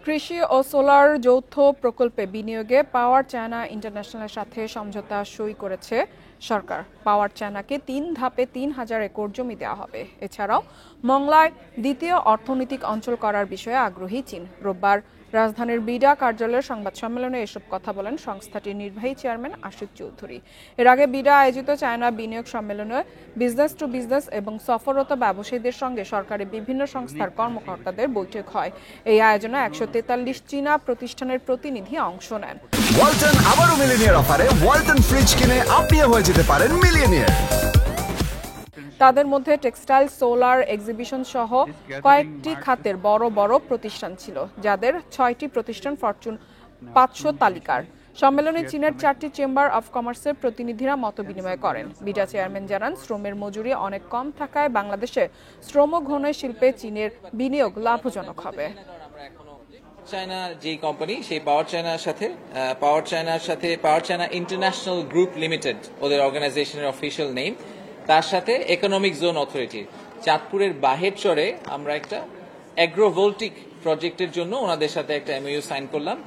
কৃষি ও সোলার যৌথ প্রকল্পে বিনিয়োগে পাওয়ার চায়না ইন্টারন্যাশনালের সাথে সমঝোতা সই করেছে সরকার। পাওয়ার চায়নাকে ৩ ধাপে ৩,০০০ একর জমি দেওয়া হবে। এছাড়াও মংলায় দ্বিতীয় অর্থনৈতিক অঞ্চল করার বিষয়ে আগ্রহী চীন। রোববার রাজধানীর বিডা কার্যালয়ের সংবাদ সম্মেলনে এসব কথা বলেন সংস্থাটির নির্বাহী চেয়ারম্যান আশিক চৌধুরী। এর আগে বিডা আয়োজিত চায়না বিনিয়োগ সম্মেলনে বিজনেস টু বিজনেস এবং সফররত ব্যবসায়ীদের সঙ্গে সরকারের বিভিন্ন সংস্থার কর্মকর্তাদের বৈঠক হয়। এই আয়োজনে ১৪৩ চীনা প্রতিষ্ঠানের প্রতিনিধি অংশ নেন। ওয়ালটন আবারও মিলিয়নিয়ার অফারে ওয়ালটন ফ্রিজ কিনে আপনিও হয়ে যেতে পারেন মিলিয়নিয়ার। তাদের মধ্যে টেক্সটাইল, সোলার, এক্সিবিশন সহ কয়েকটি খাতের বড় বড় প্রতিষ্ঠান ছিল, যাদের ৬টি প্রতিষ্ঠান ফরচুন ৫০০ তালিকার। সম্মেলনে চীনের ৪টি চেম্বার অব কমার্সের প্রতিনিধিরা মতবিনিময় করেন। বিডা চেয়ারম্যান জানান, শ্রমের মজুরি অনেক কম থাকায় বাংলাদেশে শ্রমঘন শিল্পে চীনের বিনিয়োগ লাভজনক হবে। চায়নার যে কোম্পানি, সেই পাওয়ার চায়নার সাথে পাওয়ার চায়না ইন্টারন্যাশনাল গ্রুপ লিমিটেড, ওদের অর্গানাইজেশনের অফিসিয়াল নেম, তার সাথে ইকোনমিক জোন অথরিটি চাঁদপুরের বাহেরচরে আমরা একটা অ্যাগ্রোভোল্টিক প্রজেক্টের জন্য ওনাদের সাথে একটা এমওইউ সাইন করলাম।